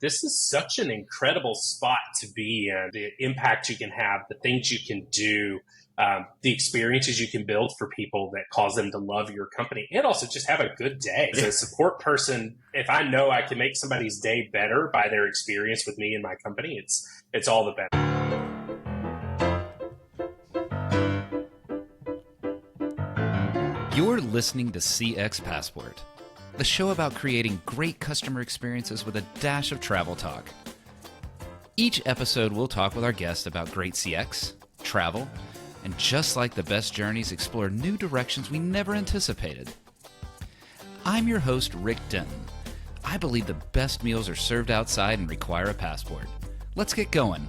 this is such an incredible spot to be in. The impact you can have, the things you can do, the experiences you can build for people that cause them to love your company, and also just have a good day. As a support person, if I know I can make somebody's day better by their experience with me and my company, it's all the better. You're listening to CX Passport, the show about creating great customer experiences with a dash of travel talk. Each episode, we'll talk with our guests about great CX, travel, and just like the best journeys, explore new directions we never anticipated. I'm your host, Rick Denton. I believe the best meals are served outside and require a passport. Let's get going.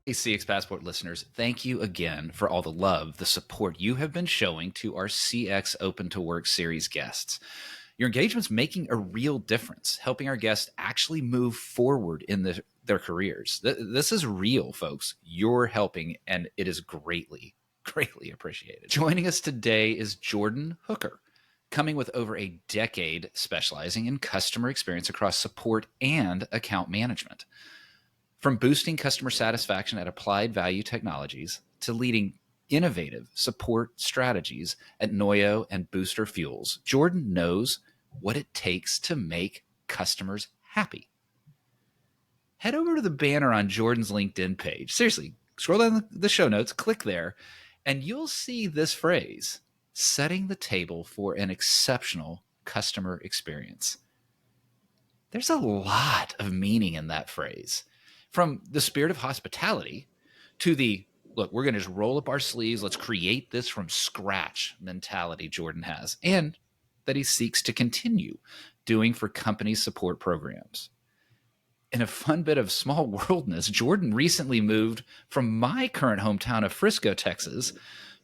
Hey, CX Passport listeners, thank you again for all the love, the support you have been showing to our CX Open to Work series guests. Your engagement's making a real difference, helping our guests actually move forward in their careers. This is real, folks. You're helping, and it is greatly, greatly appreciated. Joining us today is Jordan Hooker, coming with over a decade specializing in customer experience across support and account management. From boosting customer satisfaction at Applied Value Technologies to leading innovative support strategies at Noyo and Booster Fuels, Jordan knows what it takes to make customers happy. Head over to the banner on Jordan's LinkedIn page. Seriously, scroll down the show notes, click there, and you'll see this phrase, setting the table for an exceptional customer experience. There's a lot of meaning in that phrase. From the spirit of hospitality to the, look, we're going to just roll up our sleeves, let's create this from scratch mentality Jordan has, and that he seeks to continue doing for company support programs. In a fun bit of small worldness, Jordan recently moved from my current hometown of Frisco, Texas,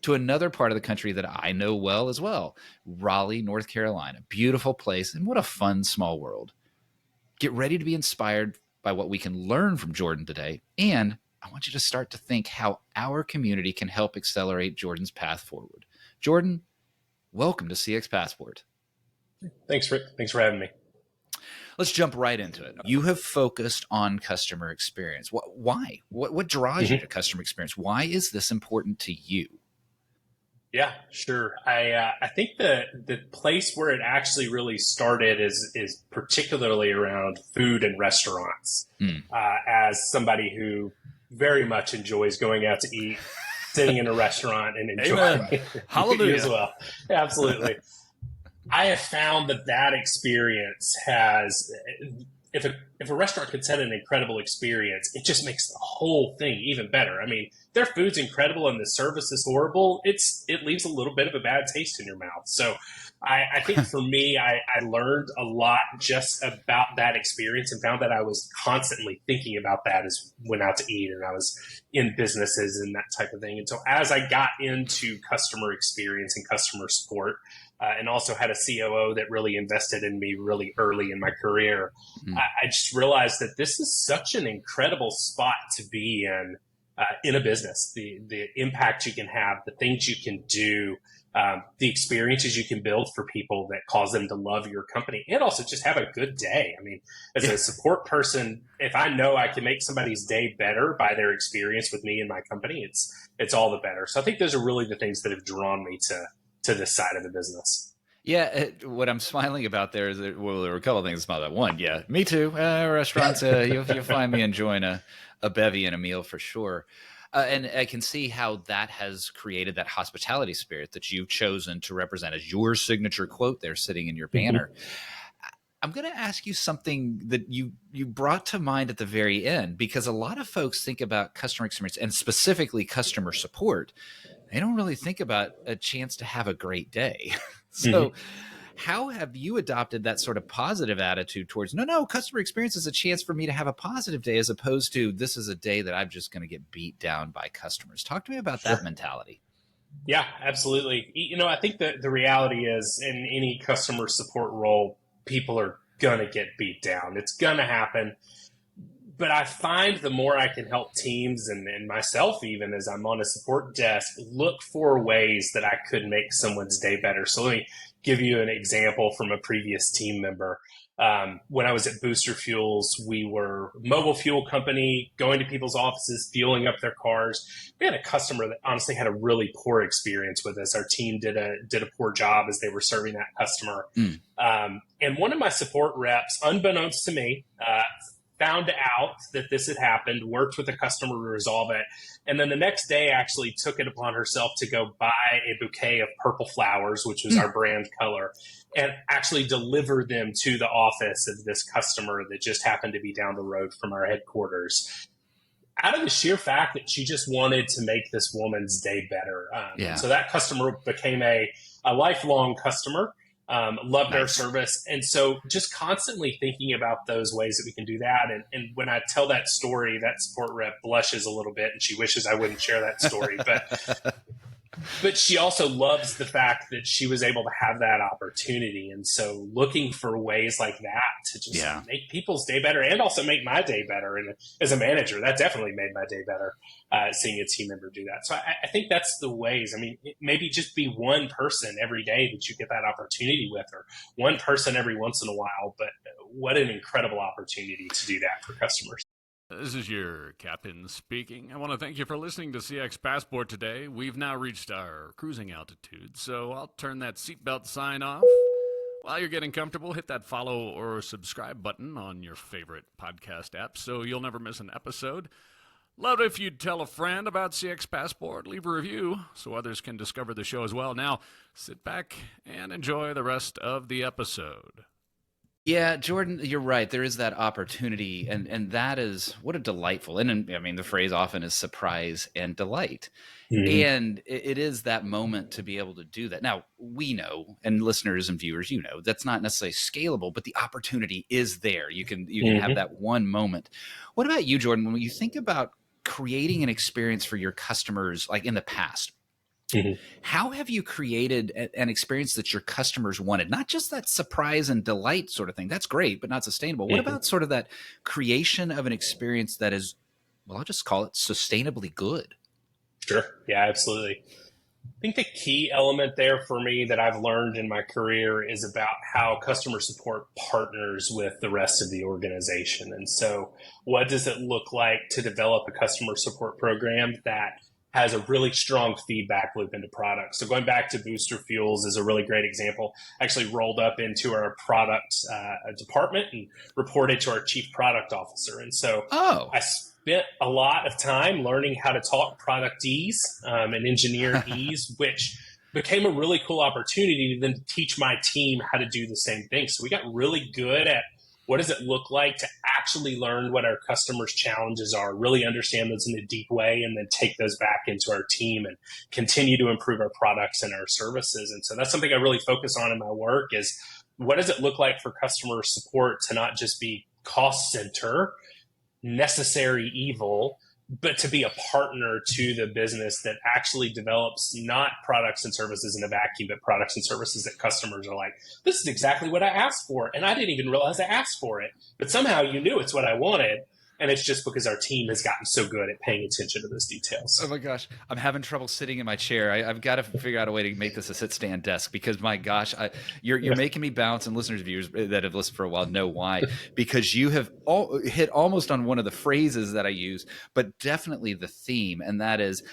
to another part of the country that I know well as well, Raleigh, North Carolina. Beautiful place, and what a fun small world. Get ready to be inspired by what we can learn from Jordan today. And I want you to start to think how our community can help accelerate Jordan's path forward. Jordan, welcome to CX Passport. Thanks, Rick. Thanks for having me. Let's jump right into it. You have focused on customer experience. Why? What draws you to customer experience? Why is this important to you? Yeah, sure. I think the place where it actually really started is particularly around food and restaurants. As somebody who very much enjoys going out to eat, sitting in a restaurant and enjoying Hallelujah as well. Absolutely. I have found that experience has, if a restaurant could set an incredible experience, it just makes the whole thing even better. I mean, their food's incredible and the service is horrible. It leaves a little bit of a bad taste in your mouth. So I think for me, I learned a lot just about that experience and found that I was constantly thinking about that as went out to eat and I was in businesses and that type of thing. And so as I got into customer experience and customer support, and also had a COO that really invested in me really early in my career, I just realized that this is such an incredible spot to be in a business. The impact you can have, the things you can do, the experiences you can build for people that cause them to love your company, and also just have a good day. I mean, as a support person, if I know I can make somebody's day better by their experience with me and my company, it's all the better. So I think those are really the things that have drawn me to this side of the business. Yeah, what I'm smiling about there is that, well, there were a couple of things about that. One, yeah, me too. Restaurants, you'll find me enjoying a bevy and a meal for sure. And I can see how that has created that hospitality spirit that you've chosen to represent as your signature quote there sitting in your banner. I'm going to ask you something that you brought to mind at the very end, because a lot of folks think about customer experience and specifically customer support. They don't really think about a chance to have a great day. So how have you adopted that sort of positive attitude towards, no, customer experience is a chance for me to have a positive day, as opposed to this is a day that I'm just going to get beat down by customers? Talk to me about that mentality. Yeah, absolutely. You know, I think that the reality is in any customer support role, people are going to get beat down. It's going to happen. But I find the more I can help teams and myself, even as I'm on a support desk, look for ways that I could make someone's day better. So let me give you an example from a previous team member. When I was at Booster Fuels, we were a mobile fuel company going to people's offices, fueling up their cars. We had a customer that honestly had a really poor experience with us. Our team did a poor job as they were serving that customer. And one of my support reps, unbeknownst to me, found out that this had happened, worked with the customer to resolve it, and then the next day actually took it upon herself to go buy a bouquet of purple flowers, which was our brand color, and actually deliver them to the office of this customer that just happened to be down the road from our headquarters, out of the sheer fact that she just wanted to make this woman's day better. So that customer became a lifelong customer. Loved our service. And so just constantly thinking about those ways that we can do that. And when I tell that story, that support rep blushes a little bit and she wishes I wouldn't share that story. But she also loves the fact that she was able to have that opportunity. And so looking for ways like that to just make people's day better and also make my day better. And as a manager, that definitely made my day better, seeing a team member do that. So I think that's the ways. I mean, maybe just be one person every day that you get that opportunity with, or one person every once in a while. But what an incredible opportunity to do that for customers. This is your captain speaking. I want to thank you for listening to CX Passport today. We've now reached our cruising altitude, so I'll turn that seatbelt sign off. While you're getting comfortable, hit that follow or subscribe button on your favorite podcast app so you'll never miss an episode. Love it if you'd tell a friend about CX Passport, leave a review so others can discover the show as well. Now, sit back and enjoy the rest of the episode. Yeah, Jordan, you're right. There is that opportunity, and that is what a delightful. And I mean, the phrase often is surprise and delight. And it is that moment to be able to do that. Now, we know, and listeners and viewers, you know, that's not necessarily scalable, but the opportunity is there. You can have that one moment. What about you, Jordan? When you think about creating an experience for your customers, like in the past, how have you created an experience that your customers wanted? Not just that surprise and delight sort of thing. That's great, but not sustainable. What about sort of that creation of an experience that is, well, I'll just call it sustainably good? Sure. Yeah, absolutely. I think the key element there for me that I've learned in my career is about how customer support partners with the rest of the organization. And so what does it look like to develop a customer support program that has a really strong feedback loop into products? So going back to Booster Fuels is a really great example. I actually rolled up into our product department and reported to our chief product officer. And so I spent a lot of time learning how to talk productese and engineer ease, which became a really cool opportunity to then teach my team how to do the same thing. So we got really good at what does it look like to actually learn what our customers' challenges are, really understand those in a deep way, and then take those back into our team and continue to improve our products and our services. And so that's something I really focus on in my work is what does it look like for customer support to not just be cost center, necessary evil, but to be a partner to the business that actually develops not products and services in a vacuum, but products and services that customers are like, this is exactly what I asked for. And I didn't even realize I asked for it, but somehow you knew it's what I wanted. And it's just because our team has gotten so good at paying attention to those details. Oh my gosh, I'm having trouble sitting in my chair. I've got to figure out a way to make this a sit-stand desk because my gosh, you're making me bounce, and listeners, viewers that have listened for a while know why. Because you have hit almost on one of the phrases that I use, but definitely the theme, and that is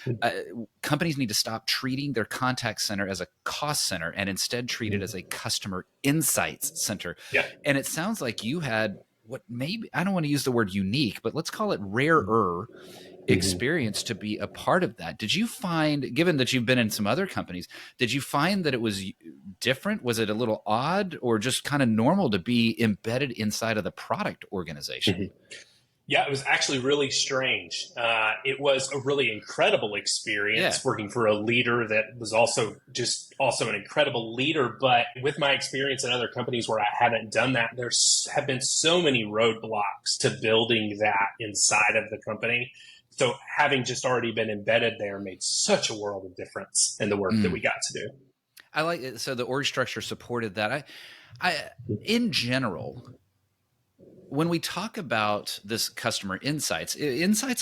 companies need to stop treating their contact center as a cost center and instead treat it as a customer insights center. Yeah. And it sounds like you had what maybe, I don't want to use the word unique, but let's call it rarer experience to be a part of that. Did you find, given that you've been in some other companies, did you find that it was different? Was it a little odd or just kind of normal to be embedded inside of the product organization? Yeah, it was actually really strange. It was a really incredible experience working for a leader that was also an incredible leader. But with my experience in other companies where I haven't done that, there have been so many roadblocks to building that inside of the company. So having just already been embedded there made such a world of difference in the work that we got to do. I like it. So the org structure supported that. I in general, when we talk about this customer insights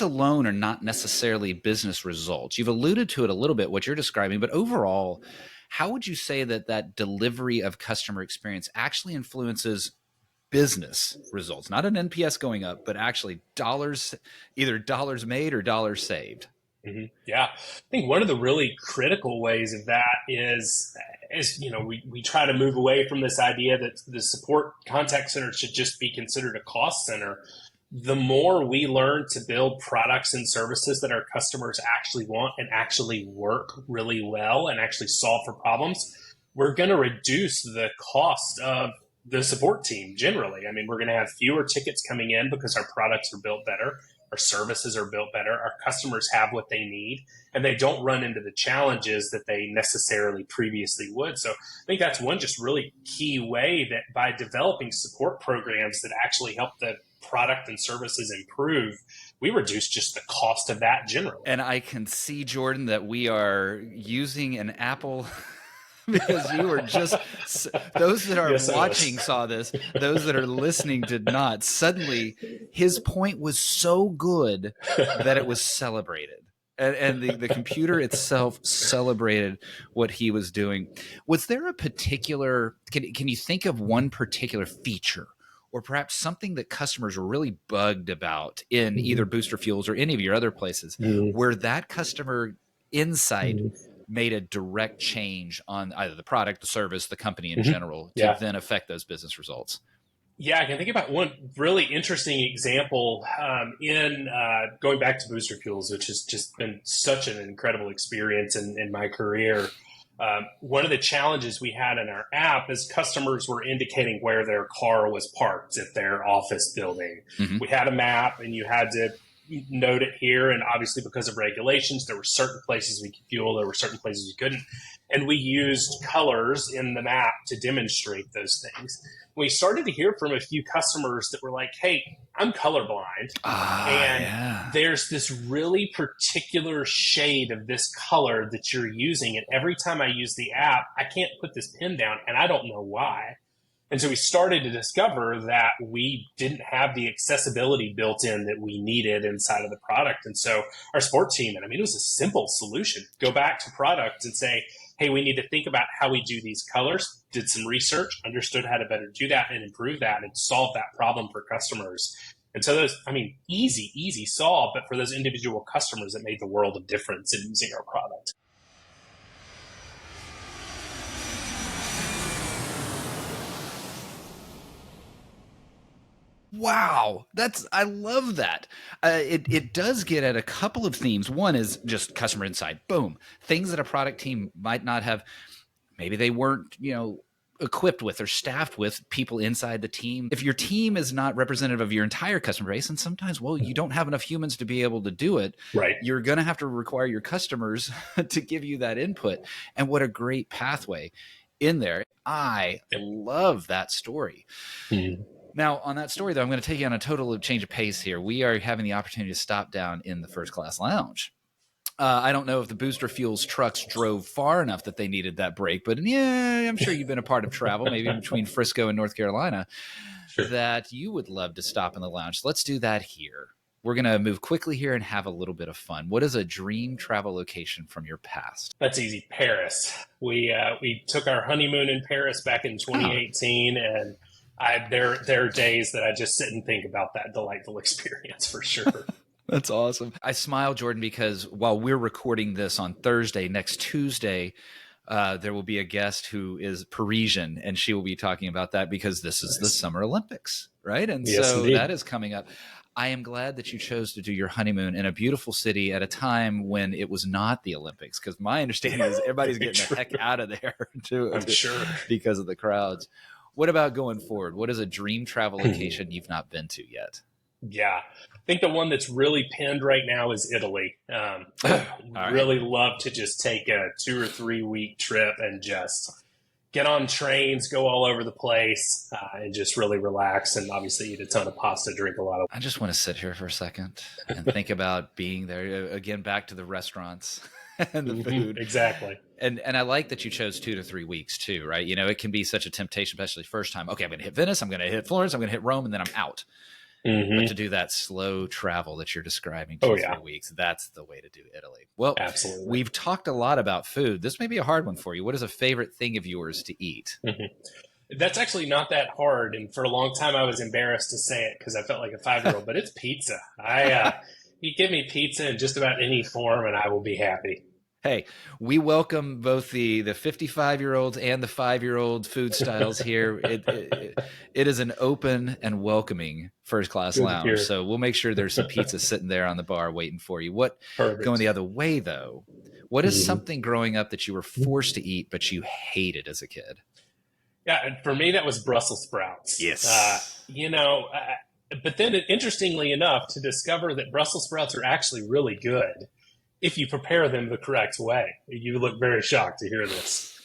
alone are not necessarily business results. You've alluded to it a little bit, what you're describing, but overall, how would you say that delivery of customer experience actually influences business results, not an NPS going up, but actually dollars, either dollars made or dollars saved. Mm-hmm. Yeah. I think one of the really critical ways of that is we try to move away from this idea that the support contact center should just be considered a cost center. The more we learn to build products and services that our customers actually want and actually work really well and actually solve for problems, we're going to reduce the cost of the support team generally. I mean, we're going to have fewer tickets coming in because our products are built better, our services are built better, our customers have what they need, and they don't run into the challenges that they necessarily previously would. So I think that's one just really key way that by developing support programs that actually help the product and services improve, we reduce just the cost of that generally. And I can see, Jordan, that we are using an Apple because you were just, those that are watching saw this, those that are listening did not. Suddenly, his point was so good that it was celebrated. And the computer itself celebrated what he was doing. Was there a particular, can you think of one particular feature or perhaps something that customers were really bugged about in either Booster Fuels or any of your other places where that customer insight made a direct change on either the product, the service, the company in general to then affect those business results? Yeah, I can think about one really interesting example in going back to Booster Fuels, which has just been such an incredible experience in my career. One of the challenges we had in our app is customers were indicating where their car was parked at their office building. We had a map and you had to note it here. And obviously because of regulations, there were certain places we could fuel, there were certain places we couldn't. And we used colors in the map to demonstrate those things. We started to hear from a few customers that were like, hey, I'm colorblind. There's this really particular shade of this color that you're using. And every time I use the app, I can't put this pin down and I don't know why. And so we started to discover that we didn't have the accessibility built in that we needed inside of the product. And so our support team, and I mean, it was a simple solution. Go back to product and say, hey, we need to think about how we do these colors, did some research, understood how to better do that and improve that and solve that problem for customers. And so those, I mean, easy solve, but for those individual customers, it made the world of difference in using our product. Wow. I love that. It does get at a couple of themes. One is just customer insight. Boom. Things that a product team might not have, maybe they weren't, equipped with or staffed with people inside the team. If your team is not representative of your entire customer base, and sometimes, you don't have enough humans to be able to do it, right? You're going to have to require your customers to give you that input. And what a great pathway in there. I love that story. Now, on that story, though, I'm going to take you on a total change of pace here. We are having the opportunity to stop down in the first class lounge. I don't know if the Booster Fuels trucks drove far enough that they needed that break, but I'm sure you've been a part of travel, maybe between Frisco and North Carolina, that you would love to stop in the lounge. Let's do that here. We're going to move quickly here and have a little bit of fun. What is a dream travel location from your past? That's easy. Paris. We took our honeymoon in Paris back in 2018, and there are days that I just sit and think about that delightful experience for sure. That's awesome. I smile, Jordan, because while we're recording this on Thursday, next Tuesday, there will be a guest who is Parisian, and she will be talking about that because this is the Summer Olympics, right? And yes, so indeed. That is coming up. I am glad that you chose to do your honeymoon in a beautiful city at a time when it was not the Olympics, because my understanding is everybody's getting the heck out of there sure. because of the crowds. What about going forward? What is a dream travel location you've not been to yet? Yeah, I think the one that's really pinned right now is Italy. Really love to just take a 2 or 3 week trip and just get on trains, go all over the place, and just really relax and obviously eat a ton of pasta, drink a lot of. I just want to sit here for a second and think about being there again, back to the restaurants and the food. Exactly. And I like that you chose 2 to 3 weeks too, right? It can be such a temptation, especially first time. Okay, I'm going to hit Venice, I'm going to hit Florence, I'm going to hit Rome, and then I'm out. But to do that slow travel that you're describing, 2 or 3 weeks, that's the way to do Italy. Well, absolutely. We've talked a lot about food. This may be a hard one for you. What is a favorite thing of yours to eat? That's actually not that hard. And for a long time, I was embarrassed to say it because I felt like a 5-year-old, but it's pizza. You give me pizza in just about any form and I will be happy. Hey, we welcome both the 55-year-olds and the 5-year-old food styles here. It is an open and welcoming first-class lounge. So we'll make sure there's some pizza sitting there on the bar waiting for you. Going the other way, though, what is something growing up that you were forced to eat but you hated as a kid? Yeah, and for me, that was Brussels sprouts. Yes. But then interestingly enough, to discover that Brussels sprouts are actually really good if you prepare them the correct way. You look very shocked to hear this.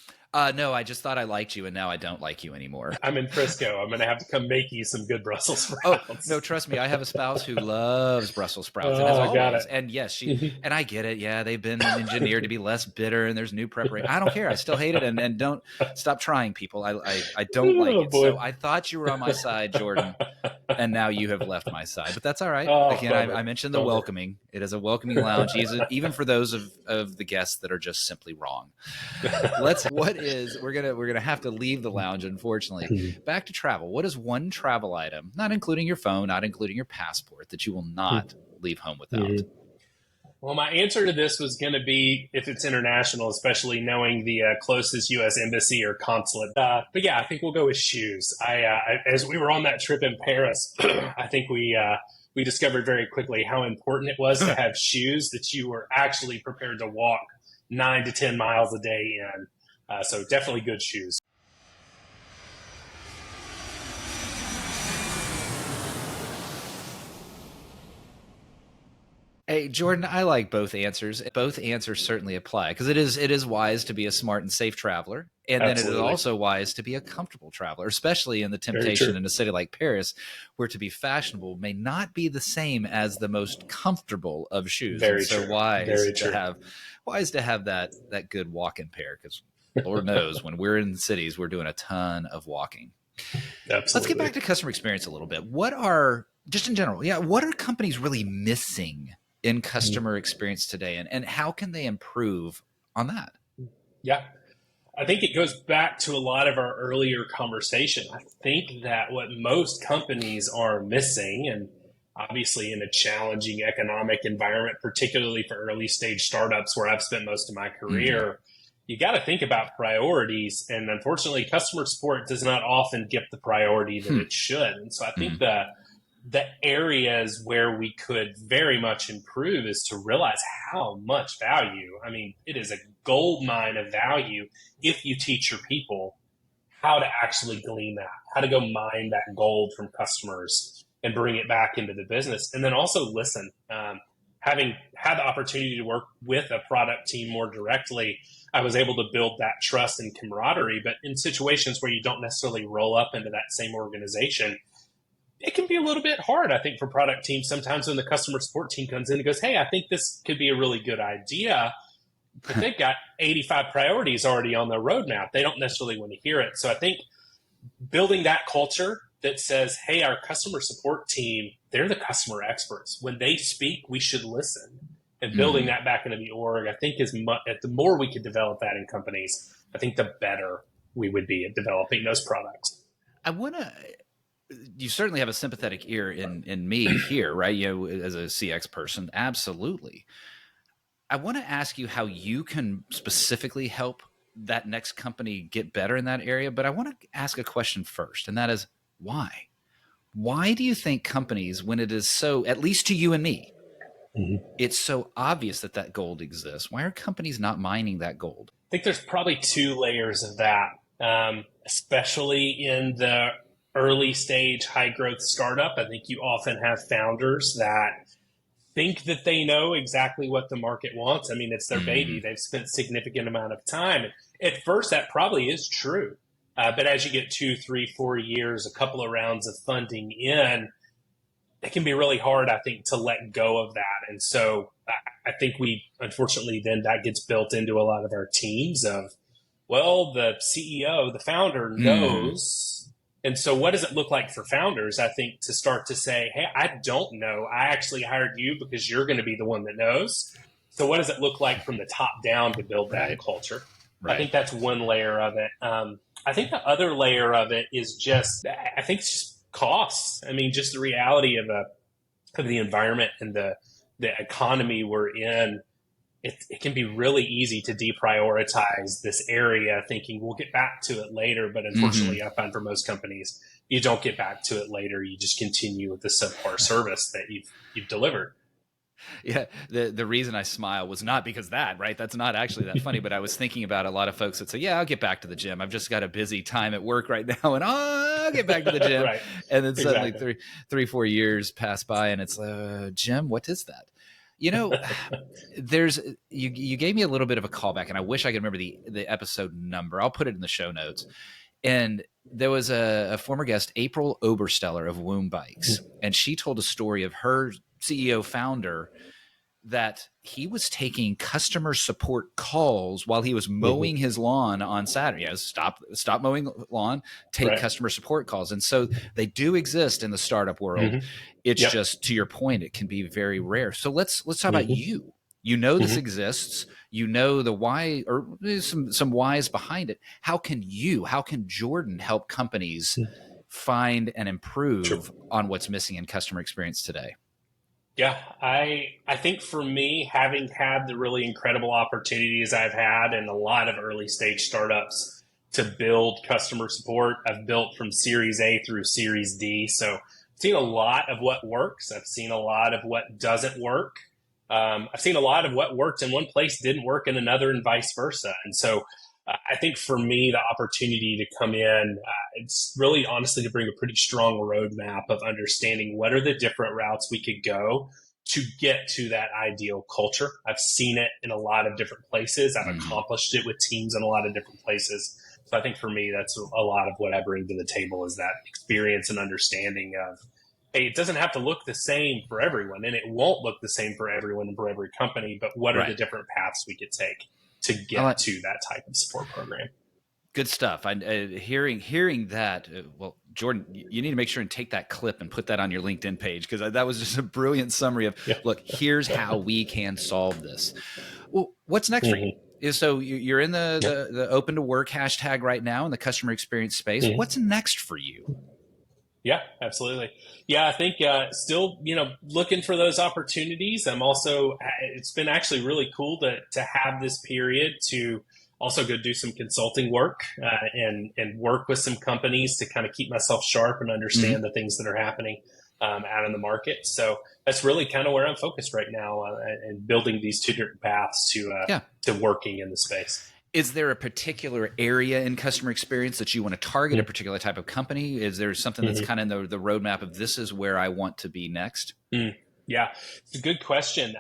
No, I just thought I liked you, and now I don't like you anymore. I'm in Frisco. I'm going to have to come make you some good Brussels sprouts. Oh, no, trust me. I have a spouse who loves Brussels sprouts. And got it. And yes, and I get it. Yeah, they've been engineered to be less bitter, and there's new preparation. I don't care. I still hate it, and don't stop trying, people. I don't like it. Boy. So I thought you were on my side, Jordan, and now you have left my side. But that's all right. Again, I mentioned the welcoming. It is a welcoming lounge, even for those of the guests that are just simply wrong. We're gonna have to leave the lounge, unfortunately. Back to travel. What is one travel item, not including your phone, not including your passport, that you will not leave home without? Well, my answer to this was going to be if it's international, especially knowing the closest U.S. embassy or consulate. But yeah, I think we'll go with shoes. As we were on that trip in Paris, I think we discovered very quickly how important it was to have shoes that you were actually prepared to walk 9 to 10 miles a day in. So definitely good shoes. Hey, Jordan, I like both answers. Both answers certainly apply because it is wise to be a smart and safe traveler. And then it is also wise to be a comfortable traveler, especially in the temptation in a city like Paris, where to be fashionable may not be the same as the most comfortable of shoes. Wise to have that good walking pair, because Lord knows when we're in cities, we're doing a ton of walking. Absolutely. Let's get back to customer experience a little bit. Just in general, what are companies really missing in customer experience today, and how can they improve on that? Yeah, I think it goes back to a lot of our earlier conversation. I think that what most companies are missing, and obviously in a challenging economic environment, particularly for early stage startups where I've spent most of my career, you got to think about priorities. And unfortunately, customer support does not often get the priority that it should. And so I think the areas where we could very much improve is to realize how much value. I mean, it is a gold mine of value if you teach your people how to actually glean that, how to go mine that gold from customers and bring it back into the business. And then also listen. Having had the opportunity to work with a product team more directly, I was able to build that trust and camaraderie. But in situations where you don't necessarily roll up into that same organization, it can be a little bit hard, I think, for product teams sometimes when the customer support team comes in and goes, hey, I think this could be a really good idea, but they've got 85 priorities already on their roadmap. They don't necessarily want to hear it. So I think building that culture that says, hey, our customer support team, they're the customer experts. When they speak, we should listen. And building that back into the org, I think the more we could develop that in companies, I think the better we would be at developing those products. You certainly have a sympathetic ear in me here, right? As a CX person, absolutely. I want to ask you how you can specifically help that next company get better in that area. But I want to ask a question first, and that is why? Why do you think companies, when it is so, at least to you and me, it's so obvious that gold exists, why are companies not mining that gold? I think there's probably 2 layers of that, especially in the early stage, high growth startup. I think you often have founders that think that they know exactly what the market wants. I mean, it's their baby. They've spent significant amount of time. At first, that probably is true. But as you get 2, 3, 4 years, a couple of rounds of funding in, it can be really hard, I think, to let go of that. And so I think unfortunately, then that gets built into a lot of our teams of, well, the CEO, the founder knows. And so what does it look like for founders, I think, to start to say, hey, I don't know. I actually hired you because you're going to be the one that knows. So what does it look like from the top down to build that culture? Right. I think that's one layer of it. I think the other layer of it is just, I think it's just costs. I mean, just the reality of the environment and the economy we're in. It can be really easy to deprioritize this area, thinking we'll get back to it later. But unfortunately, I find for most companies, you don't get back to it later. You just continue with the subpar service that you've delivered. Yeah, the reason I smile was not because that, right? That's not actually that funny, but I was thinking about a lot of folks that say, yeah, I'll get back to the gym. I've just got a busy time at work right now, and I'll get back to the gym. Right. And then suddenly Exactly. 3-4 years pass by, and it's, Jim, what is that? You know, you gave me a little bit of a callback, and I wish I could remember the episode number. I'll put it in the show notes. And there was a former guest, April Obersteller of Woom Bikes, and she told a story of her CEO founder that he was taking customer support calls while he was mowing his lawn on Saturday. Yeah, stop mowing lawn, take customer support calls. And so they do exist in the startup world. It's just, to your point, it can be very rare. So let's talk about you. You know this exists. You know the why, or some whys behind it. How can Jordan help companies find and improve on what's missing in customer experience today? Yeah, I think for me, having had the really incredible opportunities I've had in a lot of early stage startups to build customer support, I've built from Series A through Series D. So I've seen a lot of what works. I've seen a lot of what doesn't work. I've seen a lot of what worked in one place didn't work in another, and vice versa. And so I think for me, the opportunity to come in, it's really honestly to bring a pretty strong roadmap of understanding what are the different routes we could go to get to that ideal culture. I've seen it in a lot of different places. I've accomplished it with teams in a lot of different places. So I think for me, that's a lot of what I bring to the table, is that experience and understanding of, hey, it doesn't have to look the same for everyone, and it won't look the same for everyone and for every company, but what are the different paths we could take to get to that type of support program? Good stuff. Hearing that, well, Jordan, you need to make sure and take that clip and put that on your LinkedIn page, because that was just a brilliant summary of, look, here's how we can solve this. Well, what's next for you? So you're in the open to work hashtag right now in the customer experience space. What's next for you? Yeah, absolutely. Yeah, I think still, looking for those opportunities. I'm also, it's been actually really cool to have this period to also go do some consulting work and work with some companies to kind of keep myself sharp and understand the things that are happening out in the market. So that's really kind of where I'm focused right now, and building these two different paths to working in the space. Is there a particular area in customer experience that you want to target, a particular type of company? Is there something that's kind of in the roadmap of, this is where I want to be next? Yeah, it's a good question.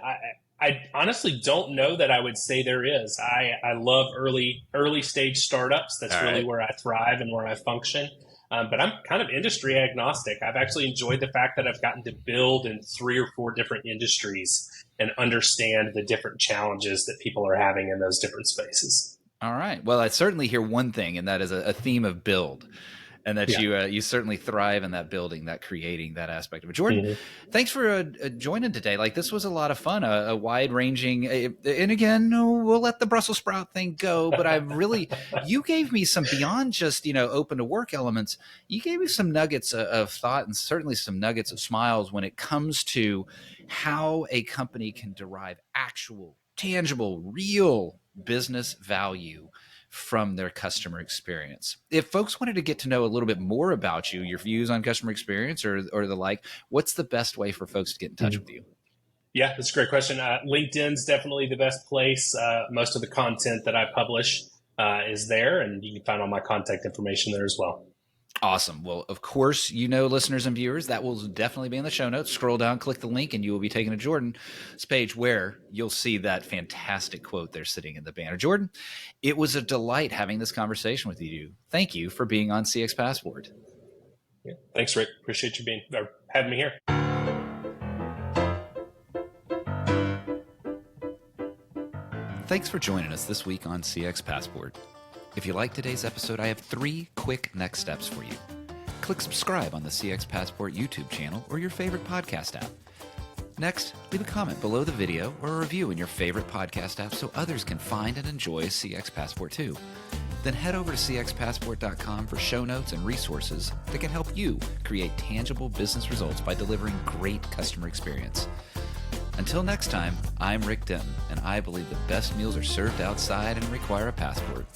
I honestly don't know that I would say there is. I love early stage startups. That's really where I thrive and where I function. But I'm kind of industry agnostic. I've actually enjoyed the fact that I've gotten to build in 3 or 4 different industries and understand the different challenges that people are having in those different spaces. All right. Well, I certainly hear one thing, and that is a theme of build, and that you certainly thrive in that building, that creating, that aspect of it. Jordan, thanks for joining today. Like, this was a lot of fun, a wide ranging, and again, we'll let the Brussels sprout thing go, but you gave me some beyond just, open to work elements. You gave me some nuggets of thought, and certainly some nuggets of smiles when it comes to how a company can derive actual, tangible, real business value from their customer experience. If folks wanted to get to know a little bit more about you, your views on customer experience or the like, what's the best way for folks to get in touch with you? Yeah, that's a great question. LinkedIn's definitely the best place. Most of the content that I publish is there, and you can find all my contact information there as well. Awesome. Well, of course, listeners and viewers, that will definitely be in the show notes. Scroll down, click the link, and you will be taken to Jordan's page, where you'll see that fantastic quote there sitting in the banner. Jordan, it was a delight having this conversation with you. Thank you for being on CX Passport. Yeah. Thanks, Rick. Appreciate you having me here. Thanks for joining us this week on CX Passport. If you like today's episode, I have 3 quick next steps for you. Click subscribe on the CX Passport YouTube channel or your favorite podcast app. Next, leave a comment below the video or a review in your favorite podcast app so others can find and enjoy CX Passport too. Then head over to cxpassport.com for show notes and resources that can help you create tangible business results by delivering great customer experience. Until next time, I'm Rick Denton, and I believe the best meals are served outside and require a passport.